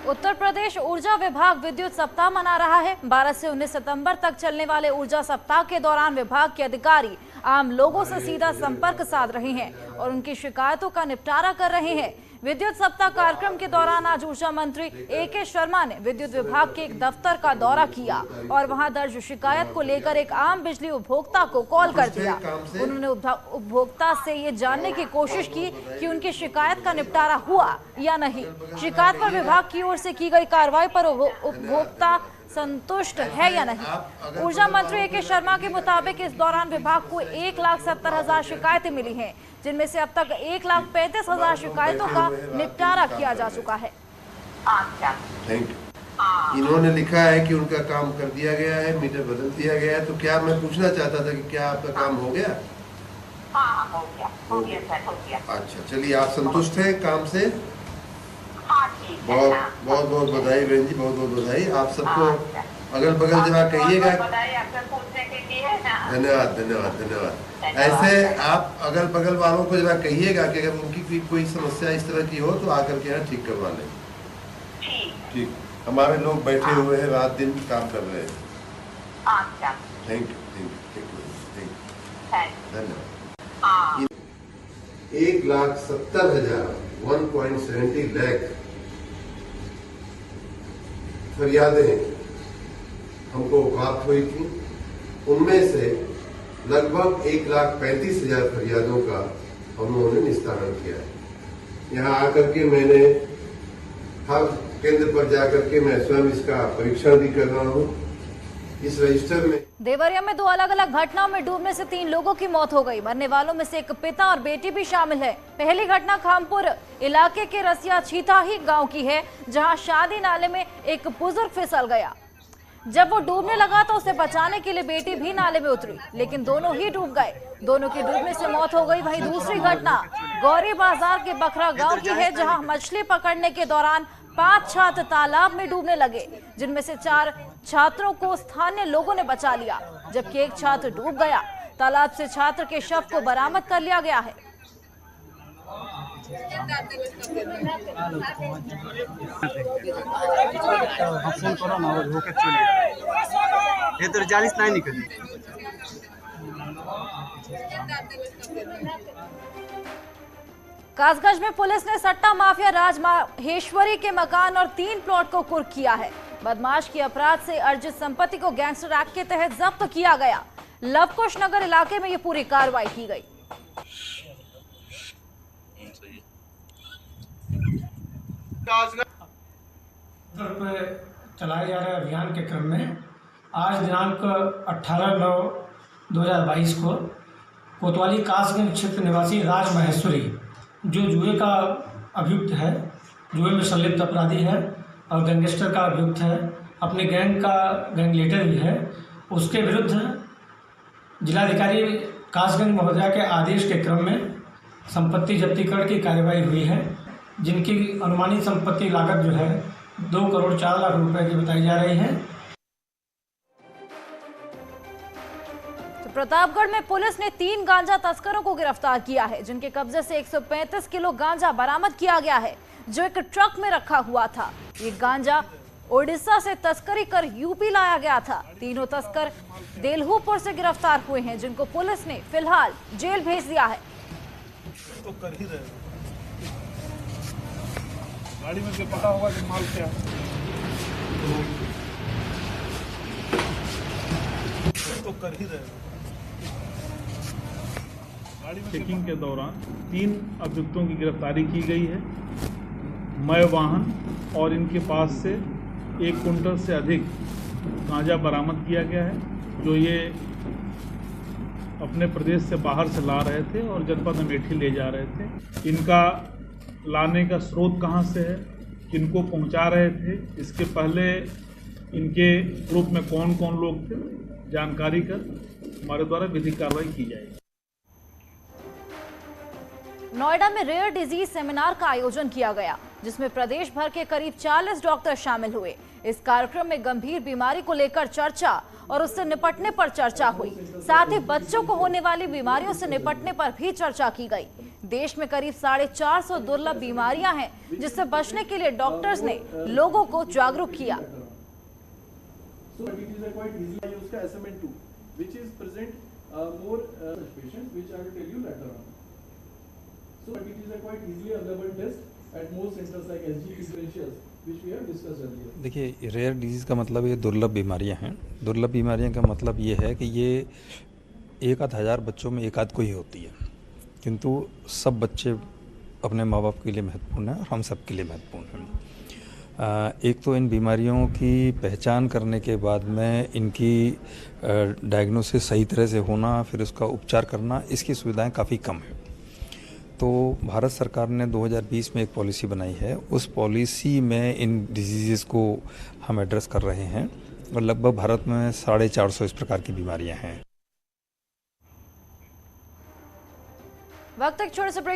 उत्तर प्रदेश ऊर्जा विभाग विद्युत सप्ताह मना रहा है। 12 से 19 सितंबर तक चलने वाले ऊर्जा सप्ताह के दौरान विभाग के अधिकारी आम लोगों से सीधा संपर्क साध रहे हैं और उनकी शिकायतों का निपटारा कर रहे हैं। विद्युत सप्ताह कार्यक्रम के दौरान आज ऊर्जा मंत्री ए.के. शर्मा ने विद्युत विभाग के एक दफ्तर का दौरा किया और वहां दर्ज शिकायत को लेकर एक आम बिजली उपभोक्ता को कॉल कर दिया। उन्होंने उपभोक्ता से ये जानने की कोशिश की कि उनकी शिकायत का निपटारा हुआ या नहीं। शिकायत पर विभाग की ओर से की गई कार्रवाई पर उपभोक्ता संतुष्ट है या नहीं। ऊर्जा मंत्री ए.के. शर्मा के मुताबिक इस दौरान विभाग को 1,70,000 शिकायतें मिली हैं, जिनमें से अब तक 1,35,000 शिकायतों का निपटारा किया जा चुका है। Thank you. इन्होंने लिखा है कि उनका काम कर दिया गया है, मीटर बदल दिया गया है, तो क्या मैं पूछना चाहता था कि क्या आपका काम हो गया? हो गया सर, हो गया। अच्छा, चलिए, आप संतुष्ट हैं काम से? बहुत बहुत बहुत बधाई बहन जी, बहुत बहुत बधाई। आप सबको अगल बगल जरा कहिएगा। धन्यवाद धन्यवाद धन्यवाद। ऐसे आप अगल बगल वालों को जरा कहिएगा कि अगर उनकी कोई समस्या इस तरह की हो तो आकर के यहाँ ठीक करवा लें। ठीक, हमारे लोग बैठे हुए हैं, रात दिन काम कर रहे हैं। थैंक यू, धन्यवाद। 1,70,000 1.70 लाख फरियादें हमको प्राप्त हुई थी। उनमें से लगभग 1,35,000 फरियादों का हम लोगों ने निस्तारण किया है। यहाँ आकर के मैंने हर केंद्र पर जाकर के मैं स्वयं इसका परीक्षण भी कर रहा हूँ। इस रजिस्टर में देवरिया में 2 अलग अलग घटनाओं में डूबने से 3 लोगों की मौत हो गई। मरने वालों में से एक पिता और बेटी भी शामिल है। पहली घटना खामपुर इलाके के रसिया छीताही गांव की है, जहां शादी नाले में एक बुजुर्ग फिसल गया। जब वो डूबने लगा तो उसे बचाने के लिए बेटी भी नाले में उतरी, लेकिन दोनों ही डूब गए। दोनों की डूबने से मौत हो गई। वहीं दूसरी घटना गौरी बाजार के बखरा गाँव की है, जहाँ मछली पकड़ने के दौरान 5 छात्र तालाब में डूबने लगे, जिनमें से 4 छात्रों को स्थानीय लोगों ने बचा लिया, जबकि एक छात्र डूब गया। तालाब से छात्र के शव को बरामद कर लिया गया है। कासगंज में पुलिस ने सट्टा माफिया राज माहेश्वरी के मकान और 3 प्लॉट को कुर्क किया है। बदमाश की अपराध से अर्जित संपत्ति को गैंगस्टर एक्ट के तहत जब्त किया गया। लवकुश नगर इलाके में ये पूरी कार्रवाई की गई। चलाए जा रहे अभियान के क्रम में आज दिनांक 18/9/2022 को कोतवाली कासगंज क्षेत्र निवासी राज माहेश्वरी, जो जुए का अभियुक्त है, जुए में संलिप्त अपराधी है और गैंगस्टर का अभियुक्त है, अपने गैंग का गैंग लीडर भी है, उसके विरुद्ध जिलाधिकारी कासगंज महोदया के आदेश के क्रम में संपत्ति जब्तीकरण की कार्यवाही हुई है, जिनकी अनुमानित संपत्ति लागत जो है 2 करोड़ 4 लाख रुपए की बताई जा रही है। तो प्रतापगढ़ में पुलिस ने 3 गांजा तस्करों को गिरफ्तार किया है, जिनके कब्जे से 135 किलो गांजा बरामद किया गया है, जो एक ट्रक में रखा हुआ था। ये गांजा ओडिशा से तस्करी कर यूपी लाया गया था। तीनों तस्कर देलहुपुर से गिरफ्तार हुए हैं, जिनको पुलिस ने फिलहाल जेल भेज दिया है। तो कर ही रहे गाड़ी में से पता होगा कि माल क्या तो कर ही रहे। चेकिंग के दौरान 3 अभियुक्तों की गिरफ्तारी की गई है। मय वाहन और इनके पास से 1 कुंटल से अधिक गांजा बरामद किया गया है, जो ये अपने प्रदेश से बाहर से ला रहे थे और जनपद अमेठी ले जा रहे थे। इनका लाने का स्रोत कहां से है, किनको पहुंचा रहे थे, इसके पहले इनके ग्रुप में कौन कौन लोग थे, जानकारी कर हमारे द्वारा विधिक कार्रवाई की जाएगी। नोएडा में रेयर डिजीज सेमिनार का आयोजन किया गया, जिसमें प्रदेश भर के करीब 40 डॉक्टर शामिल हुए। इस कार्यक्रम में गंभीर बीमारी को लेकर चर्चा और उससे निपटने पर चर्चा हुई। साथ ही बच्चों को होने वाली बीमारियों से निपटने पर भी चर्चा की गई। देश में करीब 450 दुर्लभ बीमारियां हैं जिससे बचने के लिए डॉक्टर्स ने लोगों को जागरूक किया। So diabetes are quite easily used का SMN2, which is present more patients, which I will tell you later on. So diabetes are quite easily available test at most centers like SG differentials, which we have discussed earlier. देखिए, rare disease का मतलब ये दुर्लभ बीमारियां हैं। दुर्लभ बीमारियां का मतलब ये है कि ये 1,000 बच्चों में एक आध को ही होती है, किंतु सब बच्चे अपने माँ बाप के लिए महत्वपूर्ण हैं और हम सब के लिए महत्वपूर्ण हैं। एक तो इन बीमारियों की पहचान करने के बाद में इनकी डायग्नोसिस सही तरह से होना, फिर उसका उपचार करना, इसकी सुविधाएं काफ़ी कम है। तो भारत सरकार ने 2020 में एक पॉलिसी बनाई है। उस पॉलिसी में इन डिजीज़ को हम एड्रेस कर रहे हैं और लगभग भारत में 450 इस प्रकार की बीमारियां हैं। वक्त एक छोटे से ब्रेक